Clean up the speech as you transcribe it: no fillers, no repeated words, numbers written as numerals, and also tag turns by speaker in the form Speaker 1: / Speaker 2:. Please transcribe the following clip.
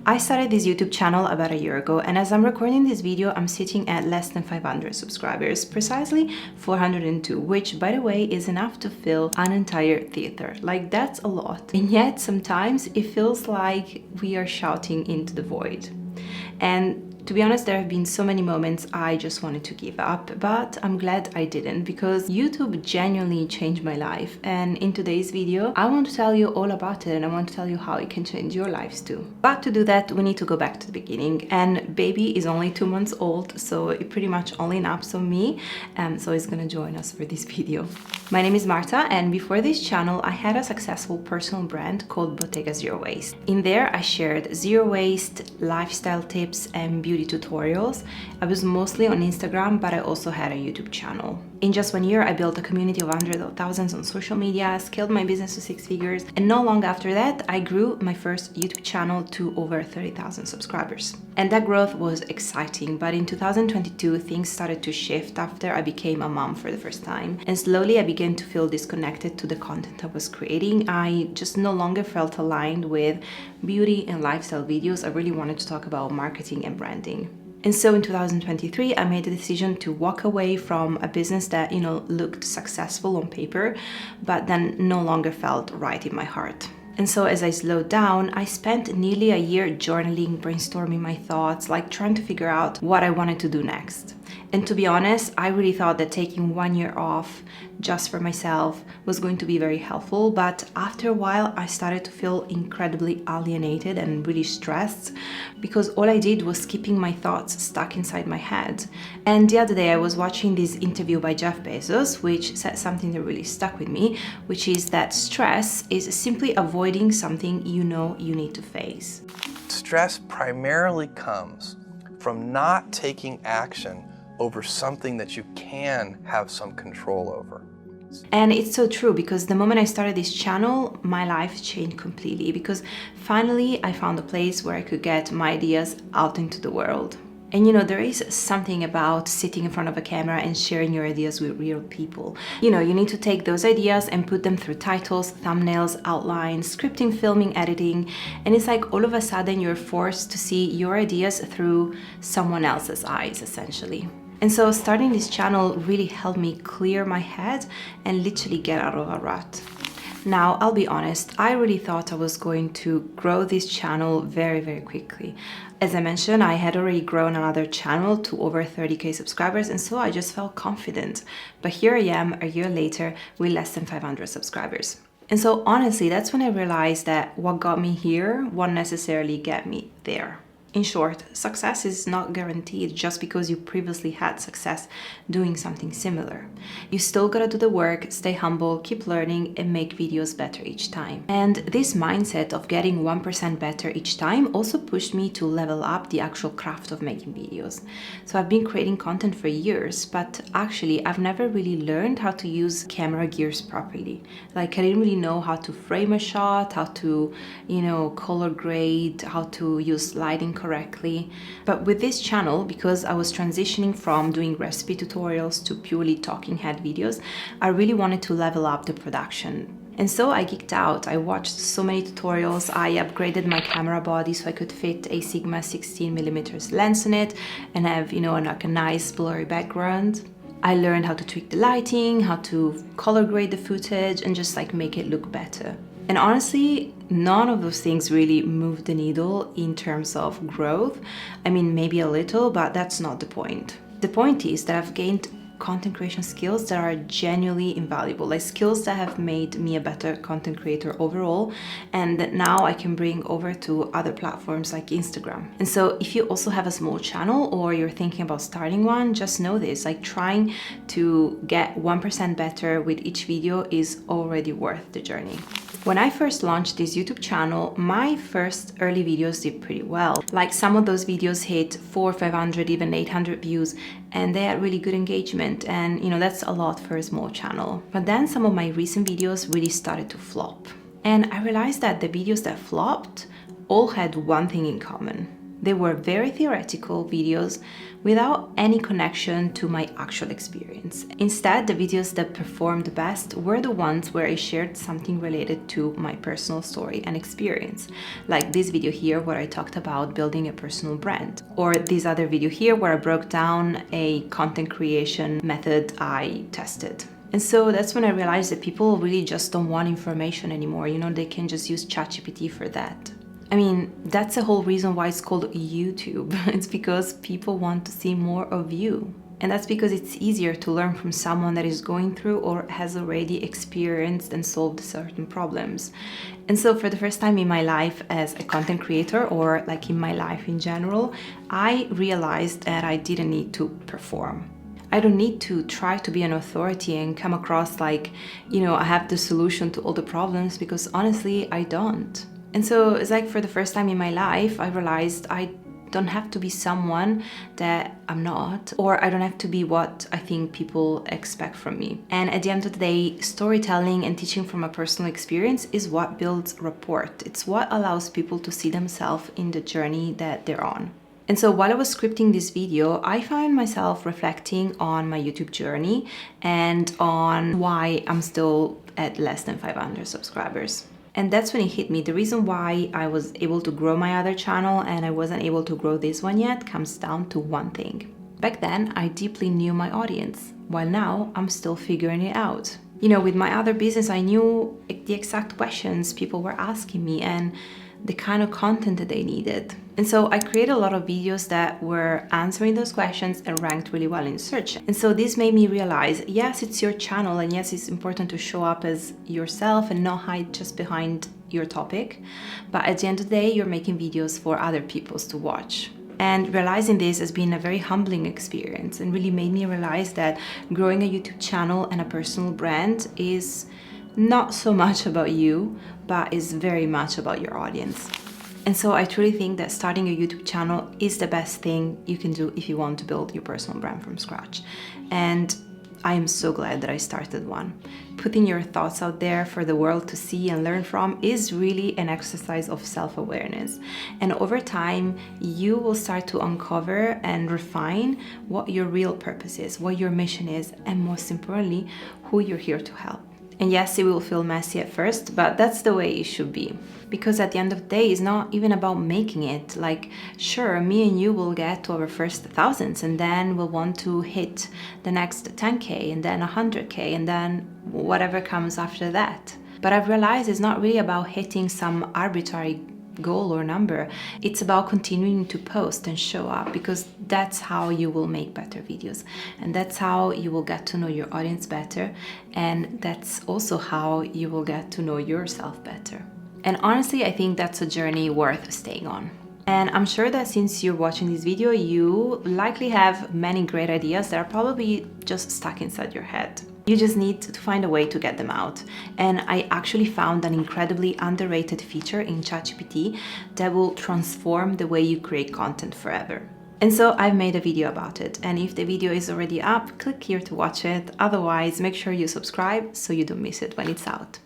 Speaker 1: I started this YouTube channel about a year ago, and as I'm recording this video, I'm sitting at less than 500 subscribers, precisely 402, which, by the way, is enough to fill an entire theater. Like, that's a lot. And yet, sometimes it feels like we are shouting into the void. And to be honest, there have been so many moments I just wanted to give up, but I'm glad I didn't, because YouTube genuinely changed my life. And in today's video, I want to tell you all about it, and I want to tell you how it can change your lives too. But to do that, we need to go back to the beginning. And baby is only 2 months old, so it pretty much only naps on me, so he's gonna join us for this video. My name is Marta, and before this channel, I had a successful personal brand called Bottega Zero Waste. In there, I shared zero waste, lifestyle tips, and beauty tutorials. I was mostly on Instagram, but I also had a YouTube channel. In just 1 year, I built a community of hundreds of thousands on social media, scaled my business to 6 figures, and not long after that, I grew my first YouTube channel to over 30,000 subscribers. And that growth was exciting, but in 2022, things started to shift after I became a mom for the first time. And slowly, I began to feel disconnected to the content I was creating. I just no longer felt aligned with beauty and lifestyle videos. I really wanted to talk about marketing and branding. And so in 2023, I made the decision to walk away from a business that, looked successful on paper, but then no longer felt right in my heart. And so as I slowed down, I spent nearly a year journaling, brainstorming my thoughts, like trying to figure out what I wanted to do next. And to be honest, I really thought that taking 1 year off just for myself was going to be very helpful. But after a while, I started to feel incredibly alienated and really stressed, because all I did was keeping my thoughts stuck inside my head. And the other day, I was watching this interview by Jeff Bezos, which said something that really stuck with me, which is that stress is simply avoiding something you know you need to face.
Speaker 2: Stress primarily comes from not taking action over something that you can have some control over.
Speaker 1: And it's so true, because the moment I started this channel, my life changed completely, because finally I found a place where I could get my ideas out into the world. And there is something about sitting in front of a camera and sharing your ideas with real people. You need to take those ideas and put them through titles, thumbnails, outlines, scripting, filming, editing, and it's like all of a sudden you're forced to see your ideas through someone else's eyes, essentially. And so starting this channel really helped me clear my head and literally get out of a rut. Now, I'll be honest, I really thought I was going to grow this channel very, very quickly. As I mentioned, I had already grown another channel to over 30K subscribers, and so I just felt confident. But here I am a year later with less than 500 subscribers. And so honestly, that's when I realized that what got me here won't necessarily get me there. In short, success is not guaranteed just because you previously had success doing something similar. You still gotta do the work, stay humble, keep learning, and make videos better each time. And this mindset of getting 1% better each time also pushed me to level up the actual craft of making videos. So I've been creating content for years, but actually I've never really learned how to use camera gears properly. Like, I didn't really know how to frame a shot, how to, color grade, how to use lighting correctly. But with this channel, because I was transitioning from doing recipe tutorials to purely talking head videos, I really wanted to level up the production. And so I geeked out. I watched so many tutorials. I upgraded my camera body so I could fit a Sigma 16mm lens in it and have, like a nice blurry background. I learned how to tweak the lighting, how to color grade the footage, and just make it look better. And honestly, none of those things really moved the needle in terms of growth. I mean, maybe a little, but that's not the point. The point is that I've gained content creation skills that are genuinely invaluable, like skills that have made me a better content creator overall, and that now I can bring over to other platforms like Instagram. And so if you also have a small channel or you're thinking about starting one, just know this, trying to get 1% better with each video is already worth the journey. When I first launched this YouTube channel, my first early videos did pretty well. Like, some of those videos hit 400, 500, even 800 views, and they had really good engagement, and that's a lot for a small channel. But then some of my recent videos really started to flop. And I realized that the videos that flopped all had one thing in common. They were very theoretical videos without any connection to my actual experience. Instead, the videos that performed best were the ones where I shared something related to my personal story and experience, like this video here where I talked about building a personal brand, or this other video here where I broke down a content creation method I tested. And so that's when I realized that people really just don't want information anymore. They can just use ChatGPT for that. I mean, that's the whole reason why it's called YouTube. It's because people want to see more of you. And that's because it's easier to learn from someone that is going through or has already experienced and solved certain problems. And so for the first time in my life as a content creator, or like in my life in general, I realized that I didn't need to perform. I don't need to try to be an authority and come across like, I have the solution to all the problems, because honestly, I don't. And so it's like for the first time in my life, I realized I don't have to be someone that I'm not, or I don't have to be what I think people expect from me. And at the end of the day, storytelling and teaching from a personal experience is what builds rapport. It's what allows people to see themselves in the journey that they're on. And so while I was scripting this video, I found myself reflecting on my YouTube journey and on why I'm still at less than 500 subscribers. And that's when it hit me. The reason why I was able to grow my other channel and I wasn't able to grow this one yet comes down to one thing. Back then, I deeply knew my audience, while now I'm still figuring it out. With my other business, I knew the exact questions people were asking me and the kind of content that they needed. And so I created a lot of videos that were answering those questions and ranked really well in search. And so this made me realize, yes, it's your channel, and yes, it's important to show up as yourself and not hide just behind your topic. But at the end of the day, you're making videos for other people to watch. And realizing this has been a very humbling experience and really made me realize that growing a YouTube channel and a personal brand is not so much about you, but is very much about your audience. And so I truly think that starting a YouTube channel is the best thing you can do if you want to build your personal brand from scratch. And I am so glad that I started one. Putting your thoughts out there for the world to see and learn from is really an exercise of self-awareness. And over time, you will start to uncover and refine what your real purpose is, what your mission is, and most importantly, who you're here to help. And yes, it will feel messy at first, but that's the way it should be. Because at the end of the day, it's not even about making it. Like, sure, me and you will get to our first thousands, and then we'll want to hit the next 10K, and then 100K, and then whatever comes after that. But I've realized it's not really about hitting some arbitrary goal or number. It's about continuing to post and show up, because that's how you will make better videos, and that's how you will get to know your audience better, and that's also how you will get to know yourself better. And honestly, I think that's a journey worth staying on. And I'm sure that since you're watching this video, you likely have many great ideas that are probably just stuck inside your head. You just need to find a way to get them out. And I actually found an incredibly underrated feature in ChatGPT that will transform the way you create content forever. And so I've made a video about it. And if the video is already up, click here to watch it. Otherwise, make sure you subscribe so you don't miss it when it's out.